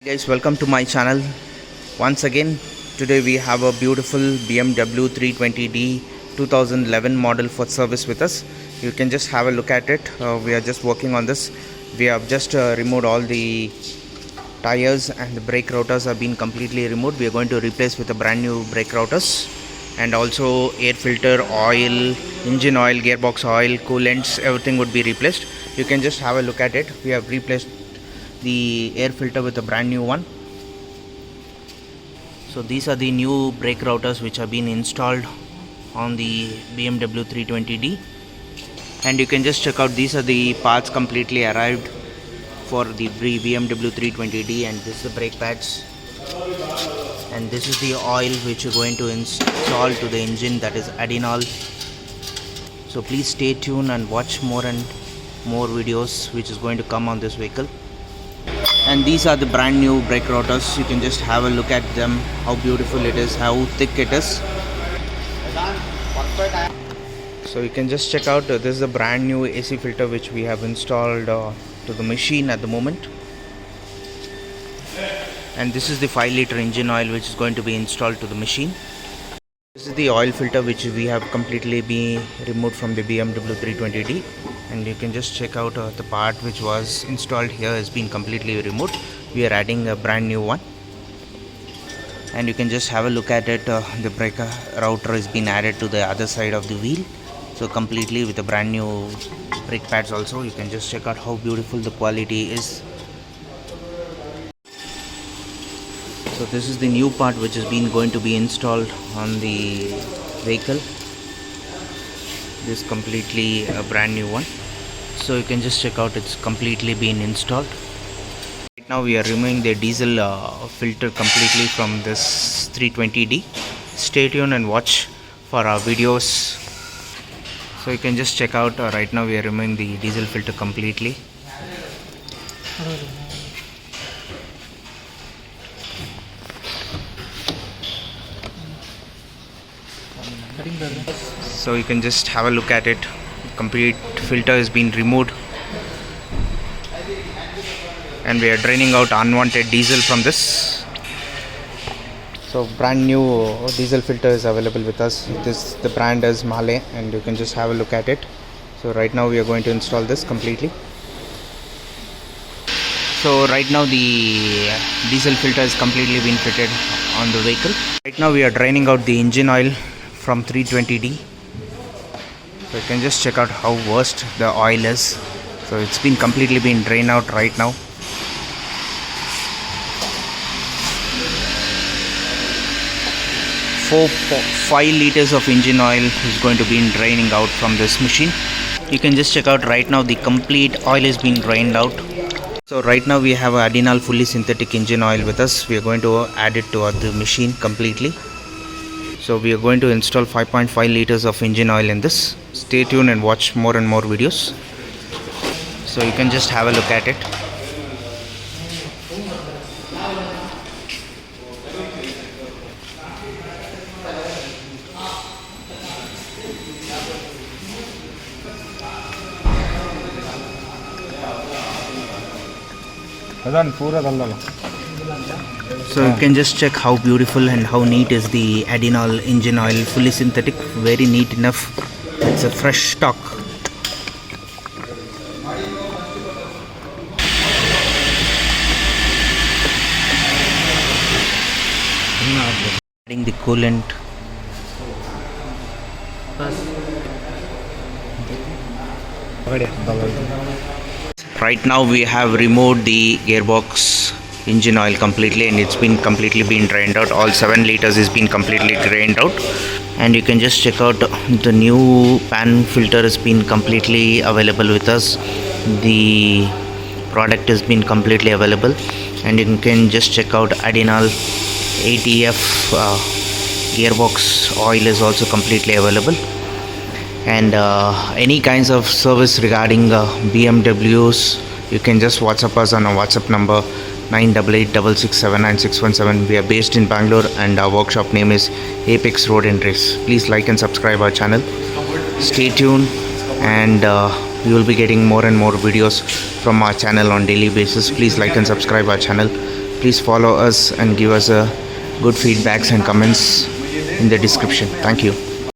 Guys, welcome to my channel once again. Today we have a beautiful BMW 320d 2011 model for service with us. You can just have a look at it. We are just working on this. We have just removed all the tires, and the brake rotors have been completely removed. We are going to replace with a brand new brake rotors, and also air filter, oil, engine oil, gearbox oil, coolants, everything would be replaced. You can just have a look at it. We have replaced the air filter with a brand new one. So these are the new brake rotors which have been installed on the BMW 320d, and you can just check out, these are the parts completely arrived for the BMW 320d. And this is the brake pads, and this is the oil which you're going to install to the engine, that is Adinol. So please stay tuned and watch more and more videos which is going to come on this vehicle. And these are the brand new brake rotors. You can just have a look at them, how beautiful it is, how thick it is. So you can just check out, this is a brand new AC filter which we have installed to the machine at the moment. And this is the 5-liter engine oil which is going to be installed to the machine. This is the oil filter which we have completely been removed from the BMW 320d. And you can just check out the part which was installed here has been completely removed. We are adding a brand new one, and you can just have a look at it. The brake router has been added to the other side of the wheel, so completely with a brand new brake pads also. You can just check out how beautiful the quality is. So this is the new part which has been going to be installed on the vehicle. This completely a brand new one. So you can just check out, it's completely been installed. Right now we are removing the diesel filter completely from this 320d. Stay tuned and watch for our videos. So you can just check out, right now we are removing the diesel filter completely. So you can just have a look at it. Complete filter has been removed, and we are draining out unwanted diesel from this. So brand new diesel filter is available with us. The brand is Mahle, and you can just have a look at it. So right now we are going to install this completely. So right now the diesel filter is completely been fitted on the vehicle. Right now we are draining out the engine oil from 320d. So you can just check out how worst the oil is. So it's been completely been drained out right now. For 5 liters of engine oil is going to be draining out from this machine. You can just check out, right now the complete oil is being drained out. So right now we have Adinol fully synthetic engine oil with us. We are going to add it to the machine completely. So we are going to install 5.5 liters of engine oil in this. Stay tuned and watch more and more videos. So you can just have a look at it. So you can just check how beautiful and how neat is the Adinol engine oil, fully synthetic, very neat enough. It's a fresh stock. Adding the coolant. Right now we have removed the gearbox engine oil completely, and it's been completely been drained out. All 7 liters is been completely drained out. And you can just check out, the new pan filter has been completely available with us. The product has been completely available, and you can just check out Adinol ATF gearbox oil is also completely available. And any kinds of service regarding BMWs, you can just WhatsApp us on our WhatsApp number 9886679617. We are based in Bangalore, and our workshop name is Apex Road and Race. Please like and subscribe our channel. Stay tuned, and you will be getting more and more videos from our channel on daily basis. Please like and subscribe our channel. please follow us and give us good feedbacks and comments in the description. Thank you.